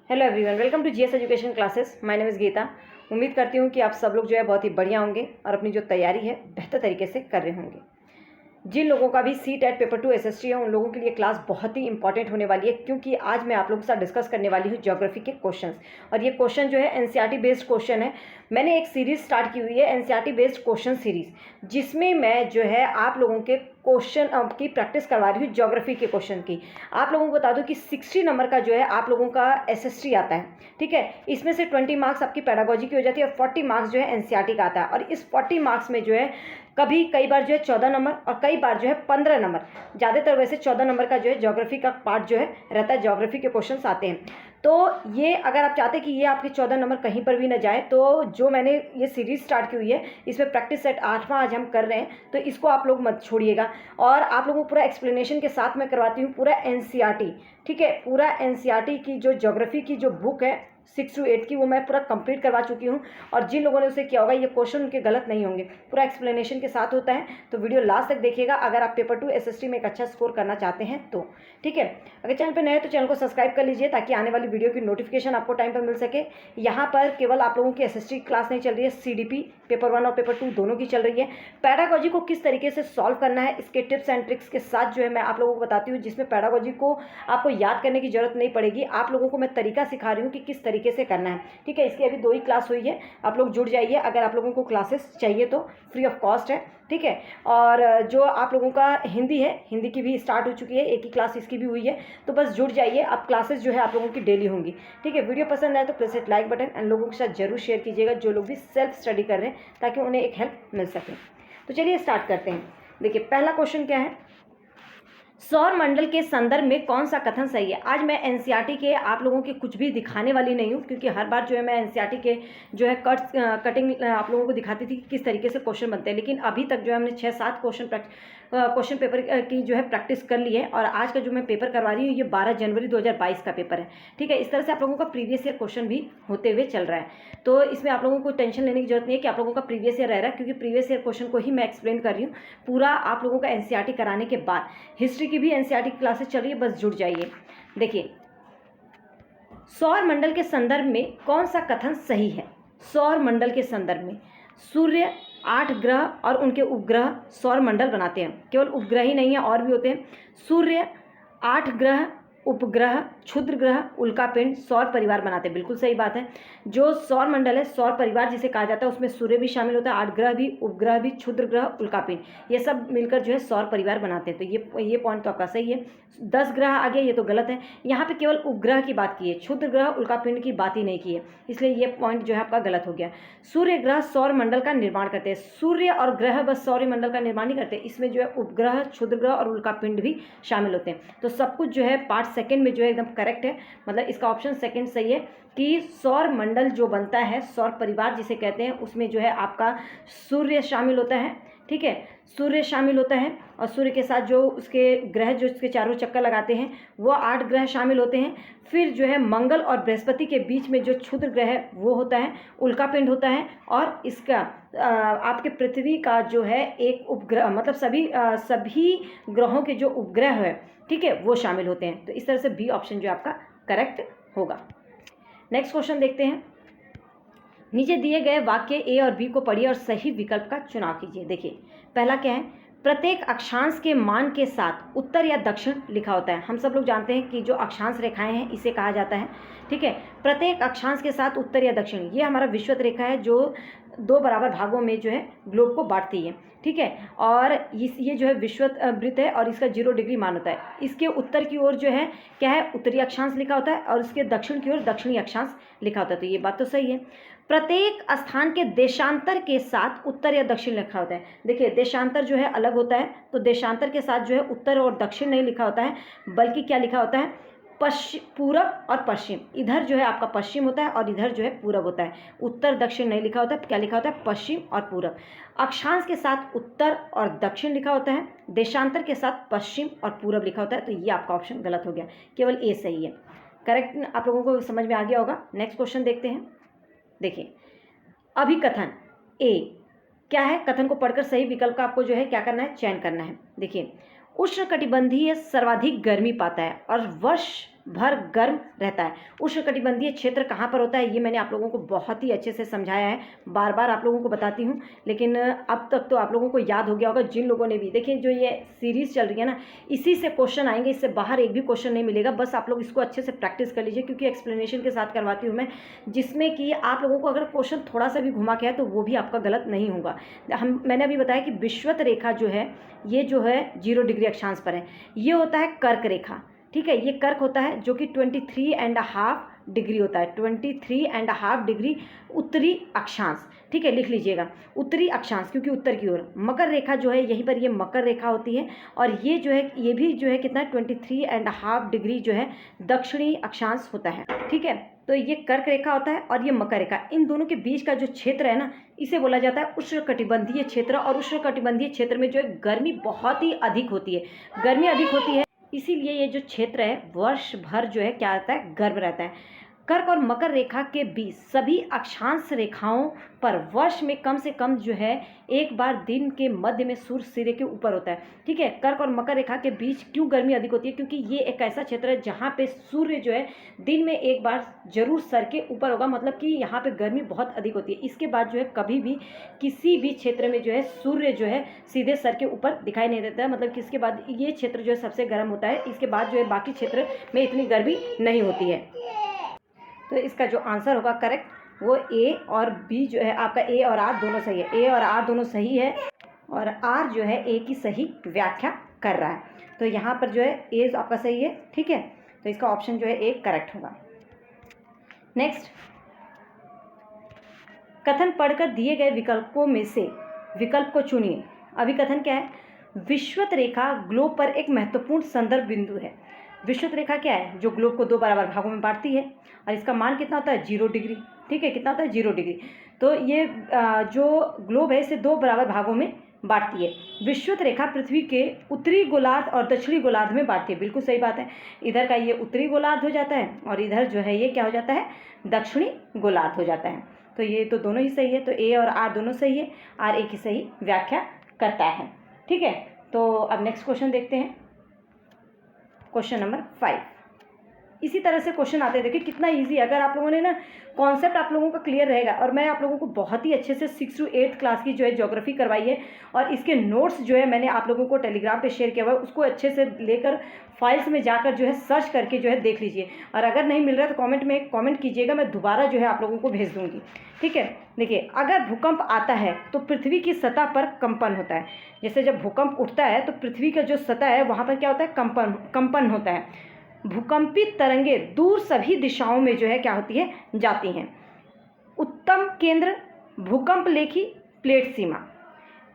Hello everyone, welcome to GS education classes. My name is Geeta. उम्मीद करती हूँ कि आप सब लोग जो है बहुत ही बढ़िया होंगे और अपनी जो तैयारी है बेहतर तरीके से कर रहे होंगे। जिन लोगों का भी CTET पेपर 2 SST है उन लोगों के लिए क्लास बहुत ही इंपॉर्टेंट होने वाली है, क्योंकि आज मैं आप लोगों के साथ डिस्कस करने वाली हूँ ज्योग्राफी के क्वेश्चंस। और ये क्वेश्चन जो है एनसीईआरटी बेस्ड क्वेश्चन है। मैंने एक सीरीज स्टार्ट की हुई है एनसीईआरटी बेस्ड क्वेश्चन सीरीज, जिसमें मैं जो है आप लोगों के क्वेश्चन की प्रैक्टिस करवा रही हूँ ज्योग्राफी के क्वेश्चन की। आप लोगों को बता दूं कि 60 नंबर का जो है आप लोगों का SST आता है, ठीक है। इसमें से 20 मार्क्स आपकी पेडागोजी की हो जाती है और 40 मार्क्स जो है एनसीईआरटी का आता है। और इस 40 मार्क्स में जो है कई बार जो है 14 नंबर और कई बार जो है 15 नंबर, ज़्यादातर वैसे 14 नंबर का जो है ज्योग्राफी का पार्ट जो है रहता है, ज्योग्राफी के क्वेश्चंस आते हैं। तो ये अगर आप चाहते हैं कि ये आपके 14 नंबर कहीं पर भी ना जाए, तो जो मैंने ये सीरीज स्टार्ट की हुई है इसमें प्रैक्टिस सेट 8वां आज हम कर रहे हैं, तो इसको आप लोग मत छोड़िएगा। और आप लोगों को पूरा एक्सप्लेनेशन के साथ मैं करवाती हूँ पूरा एनसीईआरटी, ठीक है। पूरा एनसीईआरटी की जो ज्योग्राफी की जो बुक है 6 to 8 की, वो मैं पूरा कंप्लीट करवा चुकी हूँ। और जिन लोगों ने उसे किया होगा ये क्वेश्चन उनके गलत नहीं होंगे, पूरा एक्सप्लेनेशन के साथ होता है। तो वीडियो लास्ट तक देखिएगा अगर आप पेपर 2 SST में एक अच्छा स्कोर करना चाहते हैं तो, ठीक है। अगर चैनल पर नए हैं तो चैनल को सब्सक्राइब कर लीजिए ताकि आने वाली वीडियो की नोटिफिकेशन आपको टाइम पर मिल सके। यहाँ पर केवल आप लोगों की SST क्लास नहीं चल रही है, CDP पेपर 1 और पेपर 2 दोनों की चल रही है। पैडागोजी को किस तरीके से सॉल्व करना है इसके टिप्स एंड ट्रिक्स के साथ जो है मैं आप लोगों को बताती हूँ, जिसमें पैडागोजी को आपको याद करने की जरूरत नहीं पड़ेगी। आप लोगों को मैं तरीका सिखा रही हूँ कि किस तरीके से करना है, ठीक है। इसकी अभी 2 ही क्लास हुई है, आप लोग जुड़ जाइए अगर आप लोगों को क्लासेस चाहिए तो, फ्री ऑफ कॉस्ट है, ठीक है। और जो आप लोगों का हिंदी है, हिंदी की भी स्टार्ट हो चुकी है, एक ही क्लास इसकी भी हुई है, तो बस जुड़ जाइए। अब क्लासेस जो है आप लोगों की डेली होंगी, ठीक है। वीडियो पसंद आए तो please hit like button and लोगों के साथ जरूर शेयर कीजिएगा जो लोग भी सेल्फ स्टडी कर रहे हैं, ताकि उन्हें एक हेल्प मिल सके। तो चलिए स्टार्ट करते हैं। देखिए पहला क्वेश्चन क्या है, सौर मंडल के संदर्भ में कौन सा कथन सही है। आज मैं एनसीईआरटी के आप लोगों के कुछ भी दिखाने वाली नहीं हूँ, क्योंकि हर बार जो है मैं एनसीईआरटी के जो है कटिंग आप लोगों को दिखाती थी कि किस तरीके से क्वेश्चन बनते हैं। लेकिन अभी तक जो है हमने 6-7 क्वेश्चन पेपर की जो है प्रैक्टिस कर ली है। और आज का जो मैं पेपर करवा रही हूँ ये 12 जनवरी 2022 का पेपर है, ठीक है। इस तरह से आप लोगों का प्रीवियस ईयर क्वेश्चन भी होते हुए चल रहा है, तो इसमें आप लोगों को टेंशन लेने की जरूरत नहीं है कि आप लोगों का प्रीवियस ईयर रह रहा है, क्योंकि प्रीवियस ईयर क्वेश्चन को ही मैं एक्सप्लेन कर रही हूँ पूरा आप लोगों का एनसीईआरटी कराने के बाद। हिस्ट्री की भी एनसीईआरटी क्लासेस चल रही है, बस जुड़ जाइए। देखिए सौर मंडल के संदर्भ में कौन सा कथन सही है। सौर मंडल के संदर्भ में सूर्य, 8 ग्रह और उनके उपग्रह सौर मंडल बनाते हैं। केवल उपग्रह ही नहीं है, और भी होते हैं। सूर्य, 8 ग्रह, उपग्रह, क्षुद्र ग्रह, उल्कापिंड सौर परिवार बनाते हैं। बिल्कुल सही बात है। जो सौर मंडल है, सौर परिवार जिसे कहा जाता है, उसमें सूर्य भी शामिल होता है, 8 ग्रह भी, उपग्रह भी, क्षुद्र ग्रह, उल्कापिंड, ये सब मिलकर जो है सौर परिवार बनाते हैं। तो ये पॉइंट तो आपका सही है। 10 ग्रह आ गया, ये तो गलत है। यहाँ पे केवल उपग्रह की बात की है, क्षुद्र ग्रह, उल्कापिंड की बात ही नहीं की है, इसलिए ये पॉइंट जो है आपका गलत हो गया। सूर्य ग्रह सौर मंडल का निर्माण करते हैं। सूर्य और ग्रह बस सौर मंडल का निर्माण नहीं करते, इसमें जो है उपग्रह, क्षुद्र ग्रह और उल्कापिंड भी शामिल होते हैं। तो सब कुछ जो है पार्ट सेकंड में जो है एकदम करेक्ट है, मतलब इसका ऑप्शन सेकंड सही है कि सौर मंडल जो बनता है, सौर परिवार जिसे कहते हैं, उसमें जो है आपका सूर्य शामिल होता है, ठीक है। सूर्य शामिल होता है और सूर्य के साथ जो उसके ग्रह जो उसके चारों चक्कर लगाते हैं वो 8 ग्रह शामिल होते हैं। फिर जो है मंगल और बृहस्पति के बीच में जो क्षुद्र ग्रह है वो होता है, उल्कापिंड होता है। और इसका आपके पृथ्वी का जो है एक उपग्रह, मतलब सभी ग्रहों के जो उपग्रह है, ठीक है, वो शामिल होते हैं। तो इस तरह से बी ऑप्शन जो आपका करेक्ट होगा। नेक्स्ट क्वेश्चन देखते हैं। नीचे दिए गए वाक्य ए और बी को पढ़िए और सही विकल्प का चुनाव कीजिए। देखिए पहला क्या है, प्रत्येक अक्षांश के मान के साथ उत्तर या दक्षिण लिखा होता है। हम सब लोग जानते हैं कि जो अक्षांश रेखाएं हैं इसे कहा जाता है, ठीक है। प्रत्येक अक्षांश के साथ उत्तर या दक्षिण, ये हमारा विषुवत रेखा है जो 2 बराबर भागों में जो है ग्लोब को बांटती है, ठीक है। और ये जो है विषुवत वृत्त है और इसका 0 डिग्री मान होता है। इसके उत्तर की ओर जो है क्या है, उत्तरी अक्षांश लिखा होता है और इसके दक्षिण की ओर दक्षिणी अक्षांश लिखा होता है। तो ये बात तो सही है। प्रत्येक स्थान के देशांतर के साथ उत्तर या दक्षिण लिखा होता है। देखिए देशांतर जो है अलग होता है, तो देशांतर के साथ जो है उत्तर और दक्षिण नहीं लिखा होता है, बल्कि क्या लिखा होता है, पूरब और पश्चिम। इधर जो है आपका पश्चिम होता है और इधर जो है पूरब होता है। उत्तर दक्षिण नहीं लिखा होता है, क्या लिखा होता है, पश्चिम और पूरब। अक्षांश के साथ उत्तर और दक्षिण लिखा होता है, देशांतर के साथ पश्चिम और पूरब लिखा होता है। तो ये आपका ऑप्शन गलत हो गया, केवल ए सही है। करेक्ट आप लोगों को समझ में आ गया होगा। नेक्स्ट क्वेश्चन देखते हैं। देखिए अभिकथन ए क्या है, कथन को पढ़कर सही विकल्प का आपको जो है क्या करना है, चयन करना है। देखिए उष्णकटिबंधीय सर्वाधिक गर्मी पाता है और वर्ष भर गर्म रहता है। उष्णकटिबंधीय क्षेत्र कहाँ पर होता है ये मैंने आप लोगों को बहुत ही अच्छे से समझाया है, बार बार आप लोगों को बताती हूँ, लेकिन अब तक तो आप लोगों को याद हो गया होगा जिन लोगों ने भी देखिए। जो ये सीरीज़ चल रही है ना, इसी से क्वेश्चन आएंगे, इससे बाहर एक भी क्वेश्चन नहीं मिलेगा। बस आप लोग इसको अच्छे से प्रैक्टिस कर लीजिए, क्योंकि एक्सप्लेनेशन के साथ करवाती हूँ मैं, जिसमें कि आप लोगों को अगर क्वेश्चन थोड़ा सा भी घुमा के है तो वो भी आपका गलत नहीं होगा। मैंने अभी बताया कि विषुवत रेखा जो है ये जो है 0 डिग्री अक्षांश पर है। ये होता है कर्क रेखा, ठीक है। ये कर्क होता है जो कि 23.5 डिग्री होता है, 23.5 डिग्री उत्तरी अक्षांश, ठीक है। लिख लीजिएगा उत्तरी अक्षांश, क्योंकि उत्तर की ओर। मकर रेखा जो है यहीं पर ये मकर रेखा होती है, और ये जो है ये भी जो है कितना 23.5 डिग्री जो है दक्षिणी अक्षांश होता है, ठीक है। तो ये कर्क रेखा होता है और ये मकर रेखा, इन दोनों के बीच का जो क्षेत्र है ना, इसे बोला जाता है उष्णकटिबंधीय क्षेत्र। और उष्णकटिबंधीय क्षेत्र में जो है गर्मी बहुत ही अधिक होती है, गर्मी अधिक होती है, इसीलिए ये जो क्षेत्र है वर्ष भर जो है क्या रहता है, गर्म रहता है। कर्क और मकर रेखा के बीच सभी अक्षांश रेखाओं पर वर्ष में कम से कम जो है एक बार दिन के मध्य में सूर्य सिरे के ऊपर होता है, ठीक है। कर्क और मकर रेखा के बीच क्यों गर्मी अधिक होती है, क्योंकि ये एक ऐसा क्षेत्र है जहाँ पे सूर्य जो है दिन में एक बार जरूर सर के ऊपर होगा, मतलब कि यहाँ पे गर्मी बहुत अधिक होती है। इसके बाद जो है कभी भी किसी भी क्षेत्र में जो है सूर्य जो है सीधे सर के ऊपर दिखाई नहीं देता है, मतलब कि इसके बाद ये क्षेत्र जो है सबसे गर्म होता है। इसके बाद जो है बाकी क्षेत्र में इतनी गर्मी नहीं होती है। तो इसका जो आंसर होगा करेक्ट, वो ए और बी जो है आपका, ए और आर दोनों सही है, ए और आर दोनों सही है, और आर जो है ए की सही व्याख्या कर रहा है। तो यहाँ पर जो है ए आपका सही है, ठीक है। तो इसका ऑप्शन जो है ए करेक्ट होगा। नेक्स्ट, कथन पढ़कर दिए गए विकल्पों में से विकल्प को चुनिए। अभी कथन क्या है, विषुवत रेखा ग्लोब पर एक महत्वपूर्ण संदर्भ बिंदु है। विषुवत रेखा क्या है, जो ग्लोब को 2 बराबर भागों में बांटती है, और इसका मान कितना होता है, 0 डिग्री, ठीक है। कितना होता है, 0 डिग्री। तो ये जो ग्लोब है इसे 2 बराबर भागों में बांटती है। विषुवत रेखा पृथ्वी के उत्तरी गोलार्ध और दक्षिणी गोलार्ध में बांटती है, बिल्कुल सही बात है। इधर का ये उत्तरी गोलार्ध हो जाता है, और इधर जो है ये क्या हो जाता है, दक्षिणी गोलार्ध हो जाता है। तो ये तो दोनों ही सही है, तो ए और आर दोनों सही है, आर ए की सही व्याख्या करता है, ठीक है। तो अब नेक्स्ट क्वेश्चन देखते हैं, क्वेश्चन नंबर 5। इसी तरह से क्वेश्चन आते हैं, देखिए कितना इजी। अगर आप लोगों ने ना कॉन्सेप्ट आप लोगों का क्लियर रहेगा, और मैं आप लोगों को बहुत ही अच्छे से 6 to 8 क्लास की जो है ज्योग्राफी करवाई है, और इसके नोट्स जो है मैंने आप लोगों को टेलीग्राम पे शेयर किया हुआ है, उसको अच्छे से लेकर फाइल्स में जाकर जो है सर्च करके जो है देख लीजिए। और अगर नहीं मिल रहा है तो कमेंट में कमेंट कीजिएगा, मैं दोबारा जो है आप लोगों को भेज दूँगी, ठीक है। देखिए, अगर भूकंप आता है तो पृथ्वी की सतह पर कंपन होता है। जैसे जब भूकंप उठता है तो पृथ्वी का जो सतह है वहाँ पर क्या होता है, कंपन होता है। भूकंपित तरंगे दूर सभी दिशाओं में जो है क्या होती है, जाती हैं। उत्तम केंद्र, भूकंप लेखी, प्लेट सीमा।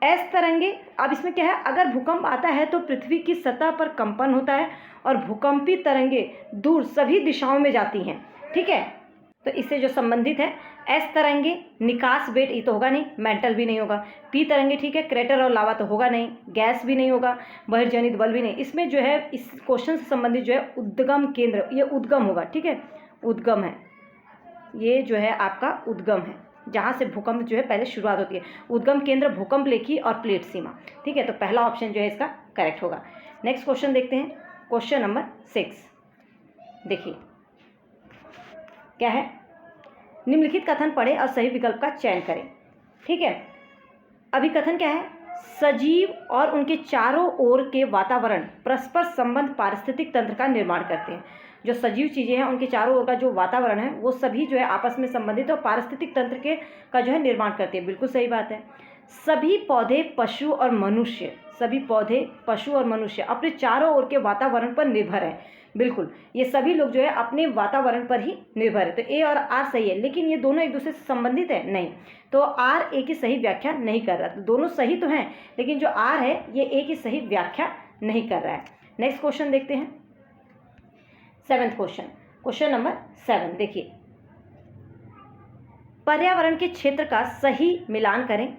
एस तरंगे, अब इसमें क्या है, अगर भूकंप आता है तो पृथ्वी की सतह पर कंपन होता है और भूकंपित तरंगे दूर सभी दिशाओं में जाती हैं, ठीक है। तो इससे जो संबंधित है, एस तरंगे निकास बेट, ये तो होगा नहीं, मेंटल भी नहीं होगा। पी तरंगे, ठीक है, क्रेटर और लावा तो होगा नहीं, गैस भी नहीं होगा, बहिर्जनित बल भी नहीं। इसमें जो है इस क्वेश्चन से संबंधित जो है उद्गम केंद्र, ये उद्गम होगा, ठीक है, उद्गम है, ये जो है आपका उद्गम है, जहाँ से भूकंप जो है पहले शुरुआत होती है। उद्गम केंद्र, भूकंप लेखी और प्लेट सीमा, ठीक है। तो पहला ऑप्शन जो है इसका करेक्ट होगा। नेक्स्ट क्वेश्चन देखते हैं, क्वेश्चन नंबर 6। देखिए क्या है, निम्नलिखित कथन पढ़े और सही विकल्प का चयन करें, ठीक है। अभी कथन क्या है, सजीव और उनके चारों ओर के वातावरण परस्पर संबंध पारिस्थितिक तंत्र का निर्माण करते हैं। जो सजीव चीज़ें हैं उनके चारों ओर का जो वातावरण है वो सभी जो है आपस में संबंधित और पारिस्थितिक तंत्र के का जो है निर्माण करते हैं, बिल्कुल सही बात है। सभी पौधे, पशु और मनुष्य, सभी पौधे, पशु और मनुष्य अपने चारों ओर के वातावरण पर निर्भर हैं, बिल्कुल। ये सभी लोग जो है अपने वातावरण पर ही निर्भर है। तो ए और आर सही है, लेकिन ये दोनों एक दूसरे से संबंधित है नहीं, तो आर ए की सही व्याख्या नहीं कर रहा। तो दोनों सही तो हैं, लेकिन जो आर है ये ए की सही व्याख्या नहीं कर रहा है। नेक्स्ट क्वेश्चन देखते हैं, 7th क्वेश्चन, क्वेश्चन नंबर 7। देखिए, पर्यावरण के क्षेत्र का सही मिलान करें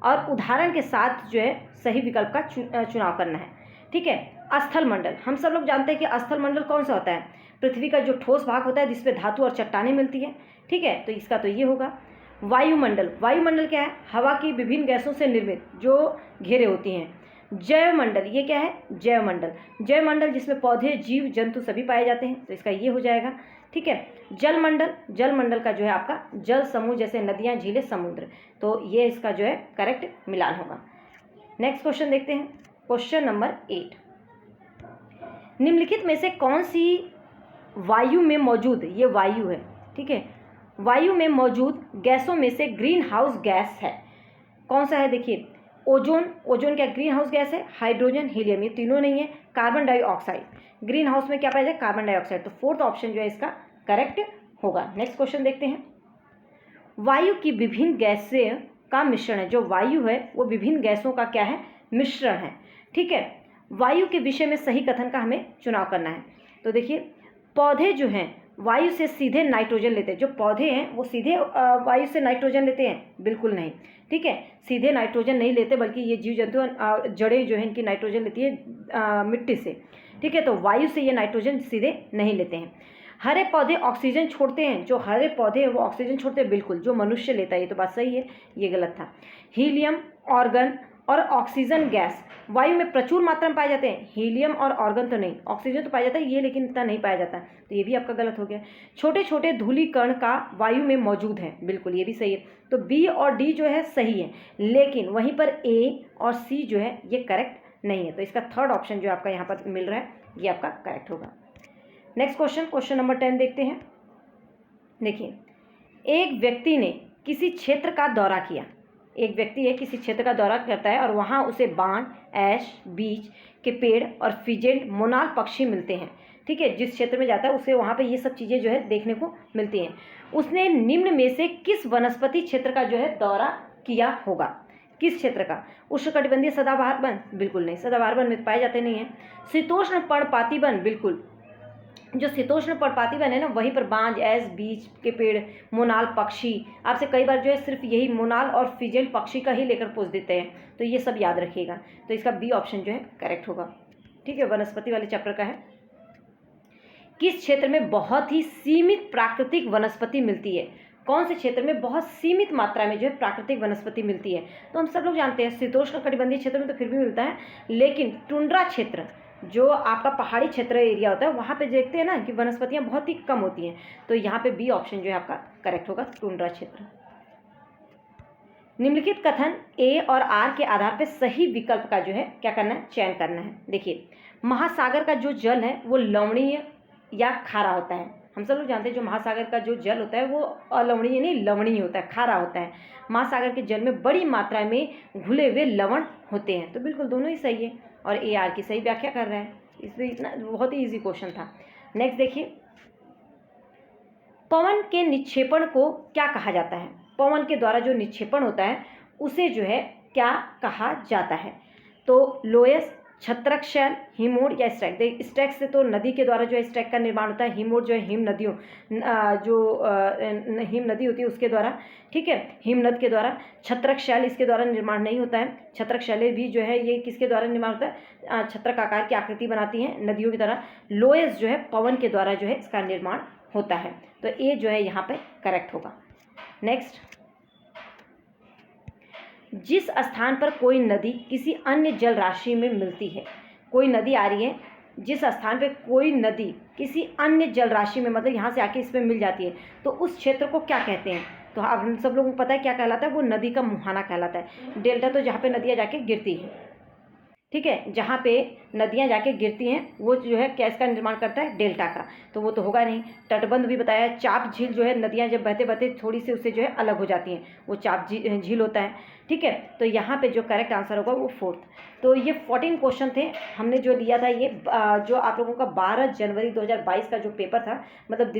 और उदाहरण के साथ जो है सही विकल्प का चुनाव करना है, ठीक है। स्थल मंडल, हम सब लोग जानते हैं कि स्थल मंडल कौन सा होता है, पृथ्वी का जो ठोस भाग होता है जिसपे धातु और चट्टानें मिलती है, ठीक है। तो इसका तो ये होगा। वायुमंडल, वायुमंडल क्या है, हवा की विभिन्न गैसों से निर्मित जो घेरे होती हैं। जैवमंडल, ये क्या है? जैवमंडल। जैवमंडल जिसमें पौधे, जीव जंतु सभी पाए जाते हैं, तो इसका ये हो जाएगा। ठीक है। जलमंडल, जलमंडल का जो है आपका जल समूह, जैसे नदियाँ, झीलें, समुद्र, तो ये इसका जो है करेक्ट मिलान होगा। नेक्स्ट क्वेश्चन देखते हैं, क्वेश्चन नंबर 8। निम्नलिखित में से कौन सी वायु में मौजूद, ये वायु है, ठीक है, वायु में मौजूद गैसों में से ग्रीन हाउस गैस है? कौन सा है? देखिए, ओजोन, ओजोन क्या ग्रीन हाउस गैस है? हाइड्रोजन, हीलियम, ये तीनों नहीं है। कार्बन डाइऑक्साइड, ग्रीन हाउस में क्या पाया जाए? Carbon dioxide. तो फोर्थ ऑप्शन जो है इसका करेक्ट होगा। नेक्स्ट क्वेश्चन देखते हैं। वायु की विभिन्न गैसें का मिश्रण है, जो वायु है वो विभिन्न गैसों का क्या है? मिश्रण है। ठीक है। वायु के विषय में सही कथन का हमें चुनाव करना है। तो देखिए, पौधे जो हैं वायु से सीधे नाइट्रोजन लेते हैं। जो पौधे हैं वो सीधे वायु से नाइट्रोजन लेते हैं? बिल्कुल नहीं। ठीक है, सीधे नाइट्रोजन नहीं लेते, बल्कि ये जीव जंतु जड़ें जो हैं इनकी नाइट्रोजन लेती है मिट्टी से। ठीक है, तो वायु से ये नाइट्रोजन सीधे नहीं लेते हैं। हरे पौधे ऑक्सीजन छोड़ते हैं, जो हरे पौधे हैं वो ऑक्सीजन छोड़ते हैं? बिल्कुल। जो मनुष्य लेता है, ये तो बात सही है, ये गलत था। हीलियम, ऑर्गन और ऑक्सीजन गैस वायु में प्रचुर मात्रा में पाए जाते हैं। हीलियम और ऑर्गन तो नहीं, ऑक्सीजन तो पाया जाता है ये, लेकिन इतना नहीं पाया जाता, तो ये भी आपका गलत हो गया। छोटे छोटे धूलिकण का वायु में मौजूद है, बिल्कुल, ये भी सही है। तो बी और डी जो है सही है, लेकिन वहीं पर ए और सी जो है ये करेक्ट नहीं है। तो इसका थर्ड ऑप्शन जो आपका यहाँ पर मिल रहा है ये आपका करेक्ट होगा। नेक्स्ट क्वेश्चन, क्वेश्चन नंबर 10 देखते हैं। देखिए, एक व्यक्ति ने किसी क्षेत्र का दौरा किया। एक व्यक्ति है, किसी क्षेत्र का दौरा करता है और वहाँ उसे बांज, ऐश, बीज के पेड़ और फिजेंट, मोनाल पक्षी मिलते हैं। ठीक है, जिस क्षेत्र में जाता है उसे वहाँ पे ये सब चीज़ें जो है देखने को मिलती हैं। उसने निम्न में से किस वनस्पति क्षेत्र का जो है दौरा किया होगा? किस क्षेत्र का? उष्णकटिबंधीय सदाबहार वन? बिल्कुल नहीं, सदाबहार वन में पाए जाते नहीं हैं। शीतोष्ण पर्णपाती वन? बिल्कुल। जो शीतोष्ण पर्णपाती वन है ना, वहीं पर बांज, ऐश, बीज के पेड़, मोनाल पक्षी, आपसे कई बार जो है सिर्फ यही मोनाल और फिजेंट पक्षी का ही लेकर पूछ देते हैं, तो ये सब याद रखिएगा। तो इसका बी ऑप्शन जो है करेक्ट होगा। ठीक है, वनस्पति वाले चैप्टर का है। किस क्षेत्र में बहुत ही सीमित प्राकृतिक वनस्पति मिलती है? कौन से क्षेत्र में बहुत सीमित मात्रा में जो है प्राकृतिक वनस्पति मिलती है? तो हम सब लोग जानते हैं शीतोष्ण कटिबंधीय क्षेत्र में तो फिर भी मिलता है, लेकिन टुंड्रा क्षेत्र, जो आपका पहाड़ी क्षेत्र एरिया होता है, वहाँ पे देखते हैं ना कि वनस्पतियाँ बहुत ही कम होती हैं। तो यहाँ पे बी ऑप्शन जो है आपका करेक्ट होगा, टुंड्रा क्षेत्र। निम्नलिखित कथन ए और आर के आधार पर सही विकल्प का जो है क्या करना है? चयन करना है। देखिए, महासागर का जो जल है वो लवणीय या खारा होता है। हम सब लोग जानते हैं जो महासागर का जो जल होता है वो अलवणीय नहीं, लवणीय होता है, खारा होता है। महासागर के जल में बड़ी मात्रा में घुले हुए लवण होते हैं। तो बिल्कुल दोनों ही सही है, और ए आर की सही व्याख्या कर रहा है। इसलिए इतना बहुत ही इजी क्वेश्चन था। नेक्स्ट देखिए, पवन के निक्षेपण को क्या कहा जाता है? पवन के द्वारा जो निक्षेपण होता है उसे जो है क्या कहा जाता है? तो लोयस, छत्रक शैल, हिमोड या स्ट्रैक? देख, स्ट्रैक से तो नदी के द्वारा जो है स्ट्रैक का निर्माण होता है। हिमोड जो है हिम नदियों, हिम नदी होती है उसके द्वारा। ठीक है, हिमनद के द्वारा। छत्रक शैल इसके द्वारा निर्माण नहीं होता है। छत्रक शैलें भी जो है ये किसके द्वारा निर्माण होता है? छत्रक आकार की आकृति बनाती हैं नदियों की तरह। लोयस जो है पवन के द्वारा जो है इसका निर्माण होता है। तो ए जो है यहाँ पे करेक्ट होगा। नेक्स्ट, जिस स्थान पर कोई नदी किसी अन्य जल राशि में मिलती है, कोई नदी आ रही है, जिस स्थान पे कोई नदी किसी अन्य जल राशि में, मतलब यहाँ से आके इसमें मिल जाती है, तो उस क्षेत्र को क्या कहते हैं? तो हम सब लोगों को पता है क्या कहलाता है? वो नदी का मुहाना कहलाता है। डेल्टा तो जहाँ पे नदियाँ जाके गिरती हैं, ठीक है, जहाँ पे नदियाँ जाके गिरती हैं वो जो है क्या इसका निर्माण करता है? डेल्टा का। तो वो तो होगा नहीं। तटबंध भी बताया, चाप झील जो है नदियाँ जब बहते बहते थोड़ी सी उससे जो है अलग हो जाती हैं, वो चाप झील होता है। ठीक है, तो यहाँ पे जो करेक्ट आंसर होगा वो फोर्थ। तो ये 14 क्वेश्चन थे हमने जो लिया था। ये जो आप लोगों का 12 जनवरी 2022 का जो पेपर था, मतलब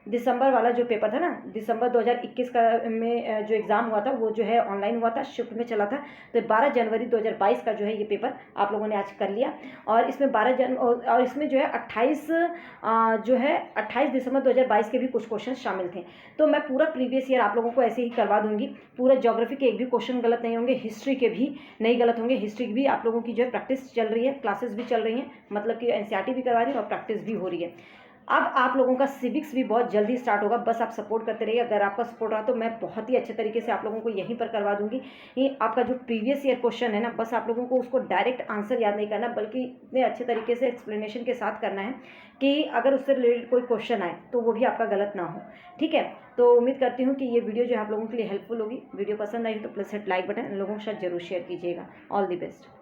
दिसंबर वाला जो पेपर था ना, दिसंबर 2021 का में जो एग्ज़ाम हुआ था वो जो है ऑनलाइन हुआ था, शिफ्ट में चला था। तो 12 जनवरी 2022 का जो है ये पेपर आप लोगों ने आज कर लिया। और इसमें और इसमें जो है 28 दिसंबर 2022 के भी कुछ क्वेश्चन शामिल थे। तो मैं पूरा प्रीवियस ईयर आप लोगों को ऐसे ही करवा दूंगी। पूरा ज्योग्राफी के एक भी क्वेश्चन गलत नहीं होंगे, हिस्ट्री के भी नहीं गलत होंगे। हिस्ट्री की भी आप लोगों की जो है प्रैक्टिस चल रही है, क्लासेस भी चल रही हैं, मतलब कि एनसीईआरटी भी करवा रही है और प्रैक्टिस भी हो रही है। अब आप लोगों का सिविक्स भी बहुत जल्दी स्टार्ट होगा, बस आप सपोर्ट करते रहिए। अगर आपका सपोर्ट रहा तो मैं बहुत ही अच्छे तरीके से आप लोगों को यहीं पर करवा दूंगी। ये आपका जो प्रीवियस ईयर क्वेश्चन है ना, बस आप लोगों को उसको डायरेक्ट आंसर याद नहीं करना, बल्कि इतने अच्छे तरीके से एक्सप्लेनेशन के साथ करना है कि अगर उससे रिलेटेड कोई क्वेश्चन आए तो वो भी आपका गलत ना हो। ठीक है, तो उम्मीद करती हूँ कि ये वीडियो जो है आप लोगों के लिए हेल्पफुल होगी। वीडियो पसंद आई तो प्लीज़ हिट लाइक बटन लोगों के साथ जरूर शेयर कीजिएगा। All the best.